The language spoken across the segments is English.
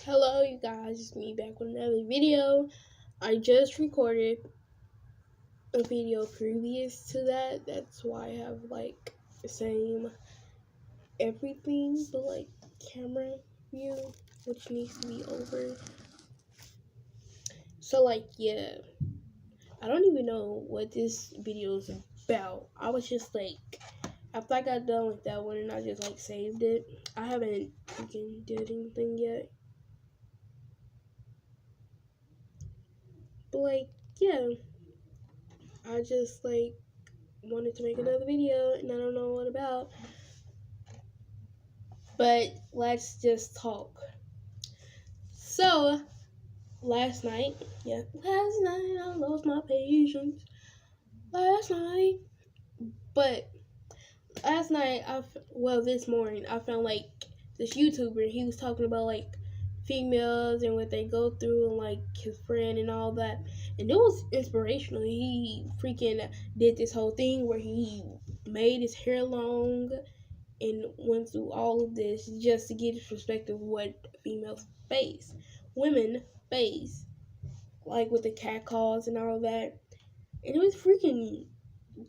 Hello, you guys. It's me back with another video. I just recorded a video previous to that. That's why I have like the same everything, but like camera view, which needs to be over. So yeah, I don't even know what this video is about. I was just like, after I got done with that one, and I just like saved it. I haven't freaking did anything yet, but yeah. I just wanted to make another video and I don't know what about. But let's just talk. So last night I lost my patience. But this morning I found this YouTuber. He was talking about females and what they go through and his friend and all that, and it was inspirational. He freaking did this whole thing where he made his hair long and went through all of this just to get his perspective of what females face, women face, like with the cat calls and all that. And it was freaking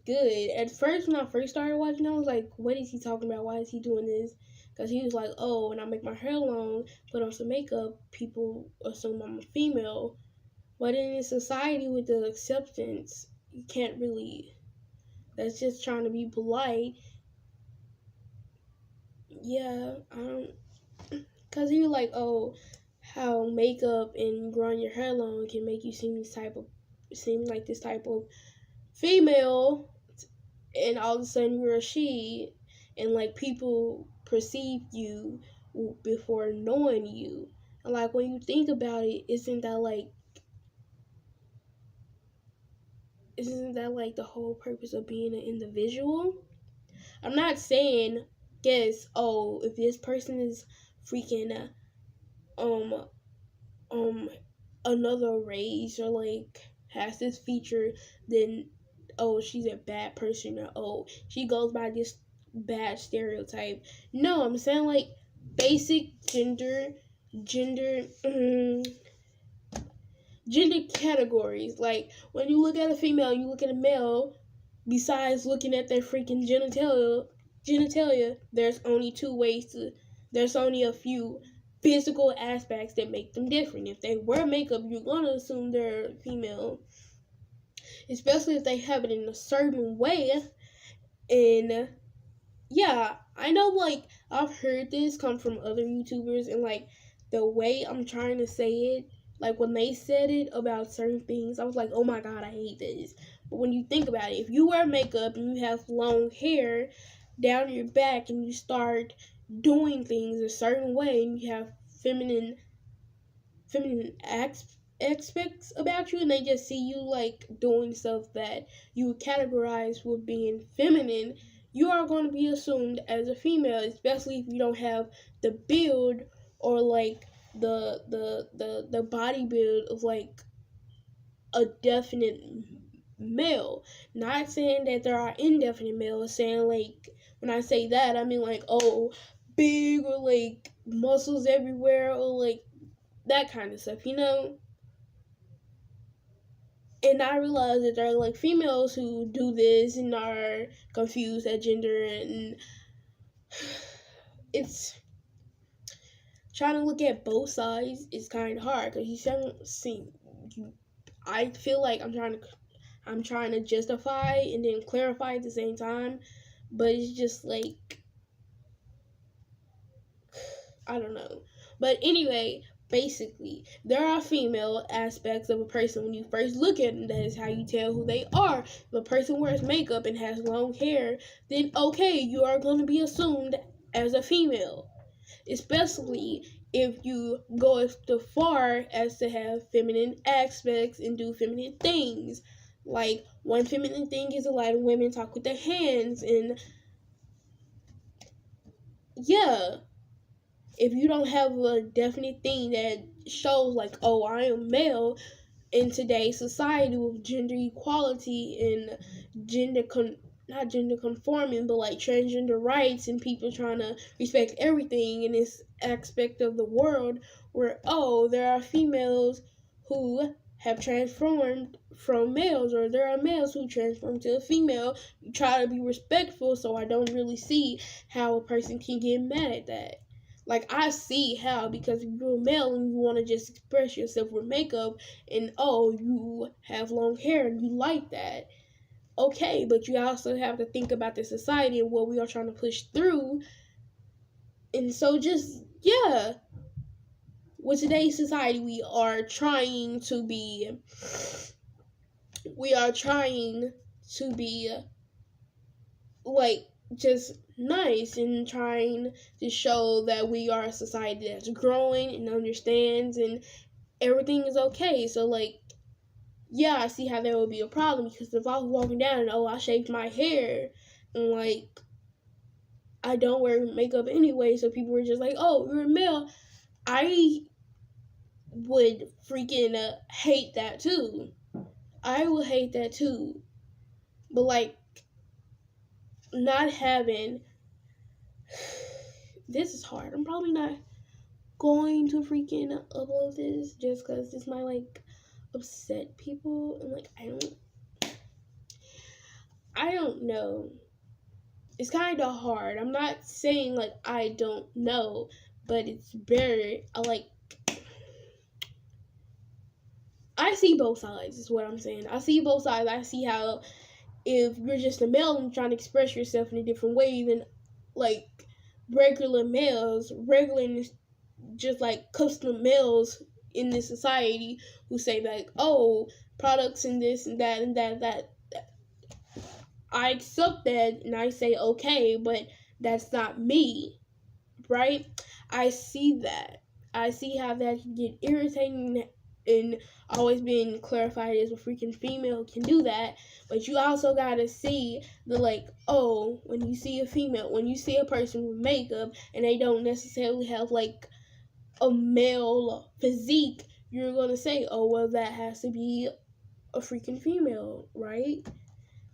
good. At first, when I first started watching, I was like, what is he talking about? Why is he doing this? Because he was like, oh, when I make my hair long, put on some makeup, people assume I'm a female. But in a society with the acceptance, you can't really, that's just trying to be polite. Yeah, I don't, because he was like, oh, how makeup and growing your hair long can make you seem like this type of female, and all of a sudden you're a she, and people perceive you before knowing you. And when you think about it, isn't that the whole purpose of being an individual? I'm not saying, yes, oh, if this person is freaking um um another race or has this feature, then oh, she's a bad person, or oh, she goes by this bad stereotype. No, I'm saying basic gender gender categories. Like when you look at a female and you look at a male, besides looking at their freaking genitalia, there's only a few physical aspects that make them different. If they wear makeup, you're gonna assume they're female, especially if they have it in a certain way. And yeah, I know I've heard this come from other YouTubers, and the way I'm trying to say it, when they said it about certain things, I was like, oh my god, I hate this. But when you think about it, if you wear makeup and you have long hair down your back and you start doing things a certain way and you have feminine aspects about you, and they just see you doing stuff that you would categorize with being feminine, you are going to be assumed as a female, especially if you don't have the build or the body build of a definite male. Not saying that there are indefinite males, saying when I say that, I mean oh, big or muscles everywhere or that kind of stuff, And I realize that there are females who do this and are confused at gender, and it's trying to look at both sides is kind of hard because you don't see. I feel like I'm trying to justify and then clarify at the same time, but it's just I don't know. But anyway, basically, there are female aspects of a person when you first look at them. That is how you tell who they are. If a person wears makeup and has long hair, then okay, you are going to be assumed as a female. Especially if you go as far as to have feminine aspects and do feminine things. Like, one feminine thing is a lot of women talk with their hands, and yeah, if you don't have a definite thing that shows oh, I am male in today's society with gender equality and not gender conforming, but transgender rights and people trying to respect everything in this aspect of the world where, oh, there are females who have transformed from males, or there are males who transform to a female. You try to be respectful, so I don't really see how a person can get mad at that. Like, I see how, because if you're a male and you want to just express yourself with makeup, and oh, you have long hair and you like that, okay, but you also have to think about the society and what we are trying to push through. And so, just, yeah, with today's society, we are trying to be like just nice and trying to show that we are a society that's growing and understands and everything is okay. So, like, yeah, I see how there would be a problem, because if I was walking down and, oh, I shaved my hair and, like, I don't wear makeup anyway, so people were just like, oh, you're a male, I would freaking hate that too. I would hate that too. But, like, not having this is hard. I'm probably not going to freaking upload this just because this might, like, upset people, and, like, I don't know. It's kind of hard. I'm not saying, like, I don't know, but it's better. I see both sides, is what I'm saying. I see both sides. I see how if you're just a male and trying to express yourself in a different way than, like, regular males, regular, just like custom males in this society who say, like, oh, products and this and that and that. I accept that and I say, okay, but that's not me, right? I see that. I see how that can get irritating, and always being clarified as a freaking female can do that. But you also gotta see the, like, oh, when you see a person with makeup and they don't necessarily have, like, a male physique, you're gonna say, oh, well, that has to be a freaking female, right?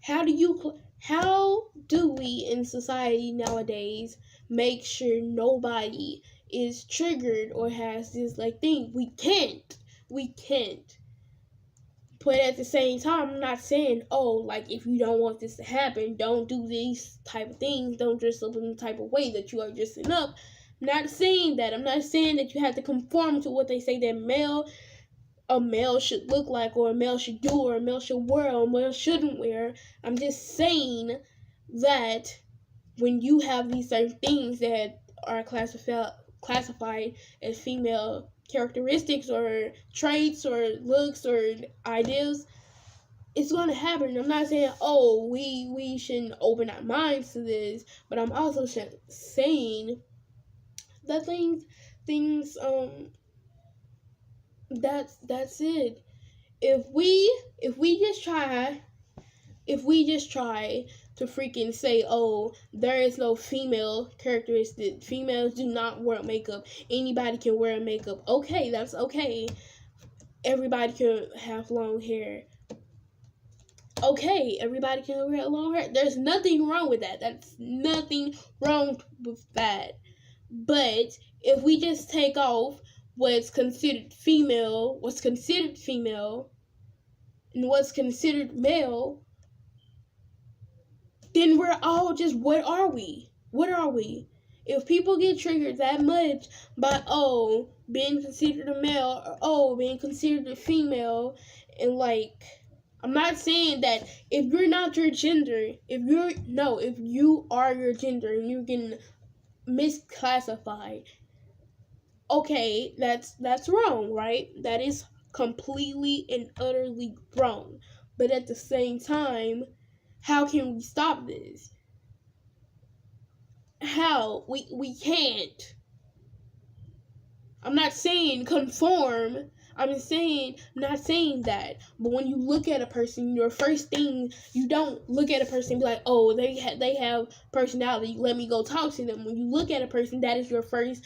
How do we in society nowadays make sure nobody is triggered or has this, like, thing? We can't. But at the same time, I'm not saying, oh, like, if you don't want this to happen, don't do these type of things, don't dress up in the type of way that you are dressing up. I'm not saying that. I'm not saying that you have to conform to what they say that a male should look like, or a male should do, or a male should wear, or a male shouldn't wear. I'm just saying that when you have these certain things that are classified as female characteristics or traits or looks or ideas, it's going to happen. I'm not saying, oh, we shouldn't open our minds to this, but I'm also saying that things that's it. If we just try to freaking say, oh, there is no female characteristic, females do not wear makeup, anybody can wear makeup, okay, that's okay. Everybody can have long hair, okay, everybody can wear long hair. There's nothing wrong with that. That's nothing wrong with that. But if we just take off what's considered female, and what's considered male, then we're all just, what are we? If people get triggered that much by, oh, being considered a male, or, oh, being considered a female, and, like, I'm not saying that if you're not your gender, if you are your gender and you're getting misclassified, okay, that's wrong, right? That is completely and utterly wrong. But at the same time, how can we stop this? How? We can't. I'm not saying conform. I'm not saying that. But when you look at a person, your first thing, you don't look at a person and be like, oh, they have personality, let me go talk to them. When you look at a person, that is your first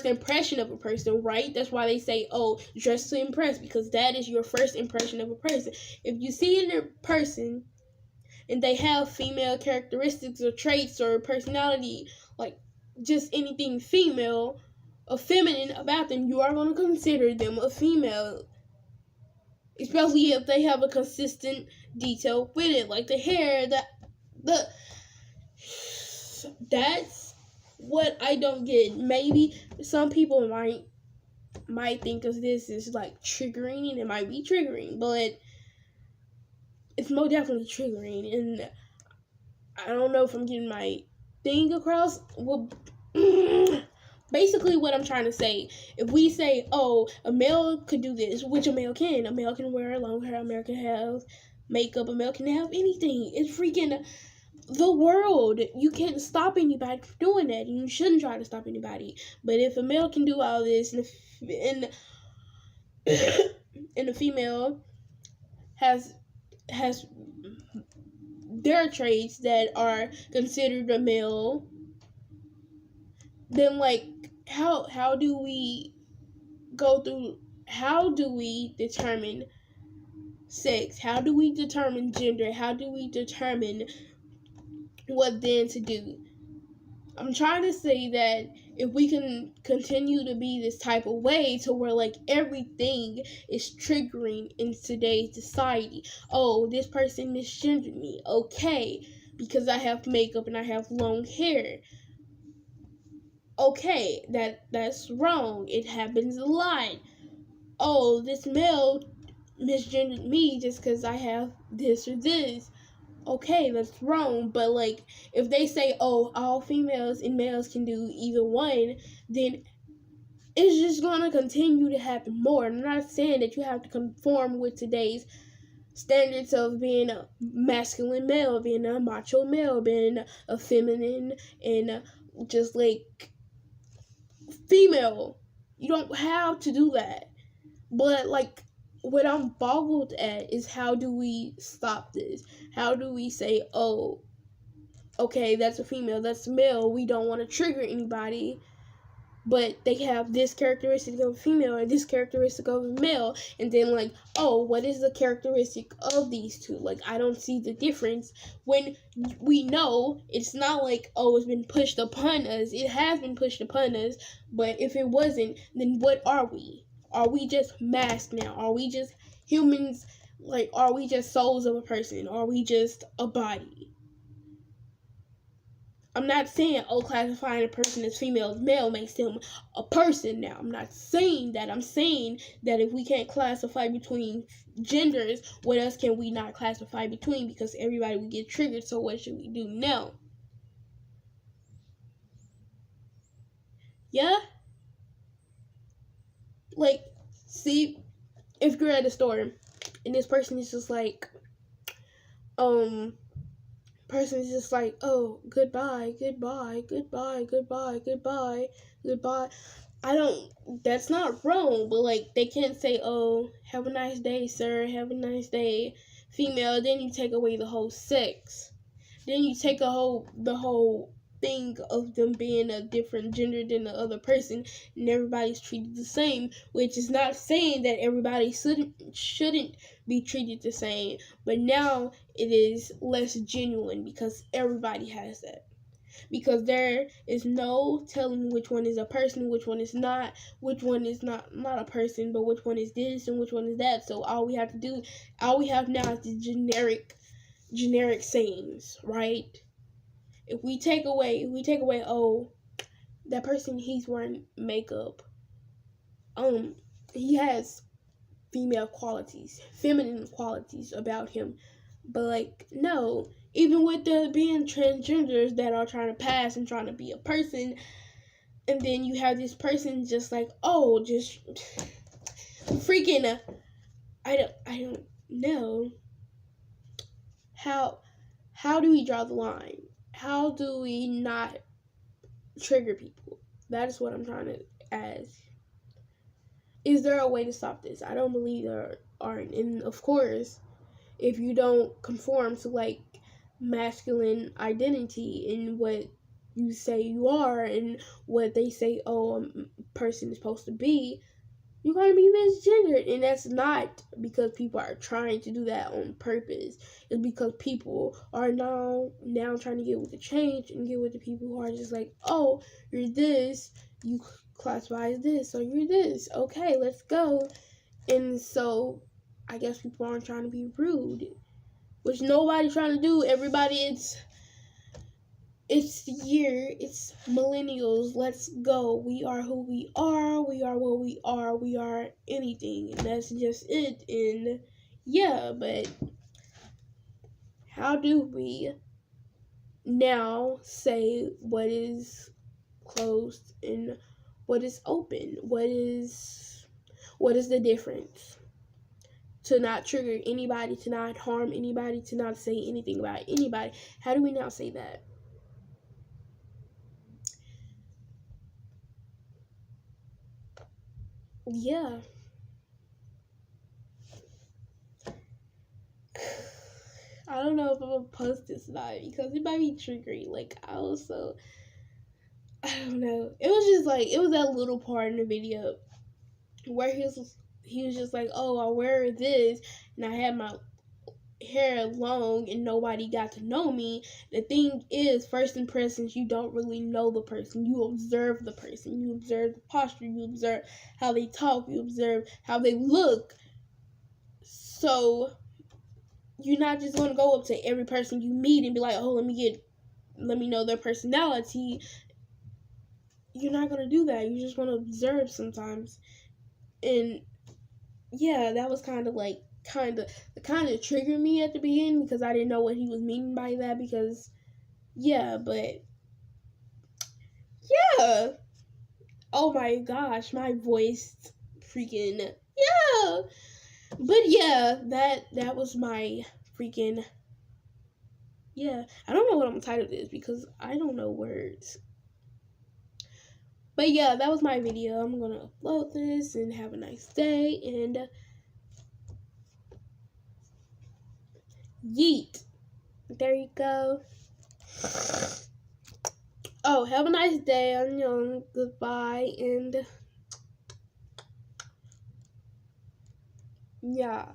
impression of a person, right? That's why they say, oh, dress to impress, because that is your first impression of a person. If you see in a person and they have female characteristics or traits or personality, like just anything female, feminine about them, you are going to consider them a female. Especially if they have a consistent detail with it, like the hair, that's what I don't get. Maybe some people might think of this as like triggering, and it might be triggering, but it's most definitely triggering. And I don't know if I'm getting my thing across. Well, basically what I'm trying to say, if we say, oh, a male could do this, which a male can wear long hair, a male can have makeup, a male can have anything. It's freaking the world. You can't stop anybody from doing that, and you shouldn't try to stop anybody. But if a male can do all this, and a female has their traits that are considered a male, then like how do we go through, how do we determine sex, how do we determine gender, how do we determine what then to do? I'm trying to say that if we can continue to be this type of way to where like everything is triggering in today's society. Oh, this person misgendered me. Okay, because I have makeup and I have long hair. Okay, that's wrong. It happens a lot. Oh, this male misgendered me just because I have this or this. Okay, that's wrong. But like, if they say, oh, all females and males can do either one, then it's just gonna continue to happen more. I'm not saying that you have to conform with today's standards of being a masculine male, being a macho male, being a feminine, and just like female. You don't have to do that. But like, what I'm boggled at is, how do we stop this? How do we say, oh, okay, that's a female, that's a male, we don't want to trigger anybody, but they have this characteristic of a female or this characteristic of a male, and then like, oh, what is the characteristic of these two? Like, I don't see the difference, when we know it's not like, oh, it's been pushed upon us. It has been pushed upon us, but if it wasn't, then what are we? Are we just masks now? Are we just humans? Like, are we just souls of a person? Are we just a body? I'm not saying, oh, classifying a person as female as male makes them a person now. I'm not saying that. I'm saying that if we can't classify between genders, what else can we not classify between? Because everybody would get triggered, so what should we do now? Yeah? Like, see, if you're at a store and this person is just like, oh, goodbye, goodbye, goodbye, goodbye, goodbye, goodbye. That's not wrong, but like, they can't say, oh, have a nice day, sir, have a nice day, female, then you take away the whole sex. Then you take the whole thing of them being a different gender than the other person, and everybody's treated the same, which is not saying that everybody shouldn't be treated the same, but now it is less genuine because everybody has that. Because there is no telling which one is a person, which one is not, which one is not a person, but which one is this and which one is that. So all we have now is the generic sayings, right? If we take away, oh, that person, he's wearing makeup, he has female qualities, feminine qualities about him. But like, no, even with the being transgenders that are trying to pass and trying to be a person, and then you have this person just like, oh, just freaking, I don't know. How do we draw the line? How do we not trigger people? That is what I'm trying to ask. Is there a way to stop this? I don't believe there aren't. And of course, if you don't conform to like masculine identity in what you say you are and what they say, oh, a person is supposed to be, you're going to be misgendered. And that's not because people are trying to do that on purpose. It's because people are now trying to get with the change and get with the people who are just like, oh, you're this, you classify as this, so you're this. Okay, let's go. And so I guess people aren't trying to be rude, which nobody's trying to do. Everybody, it's the year, it's millennials. Let's go. We are who we are. We are what we are. We are anything, and that's just it. And yeah, but how do we now say what is closed and what is open? What is the difference? To not trigger anybody, to not harm anybody, to not say anything about anybody. How do we now say that? Yeah. I don't know if I'm gonna post this tonight because it might be triggering. Like, I don't know. It was just like, it was that little part in the video where he was just like, oh, I wear this and I had my hair long and nobody got to know me. The thing is, first impressions, you don't really know the person. You observe the person. You observe the posture. You observe how they talk. You observe how they look. So you're not just going to go up to every person you meet and be like, oh, let me know their personality. You're not going to do that. You just want to observe sometimes. And yeah, that was kind of triggered me at the beginning because I didn't know what he was meaning by that. Because yeah, but yeah, oh my gosh, my voice freaking yeah. But yeah, that was my freaking yeah. I don't know what I'm gonna title this because I don't know words. But yeah, that was my video. I'm gonna upload this and have a nice day and yeet. There you go. Oh, have a nice day. Annyeong. Goodbye. And yeah.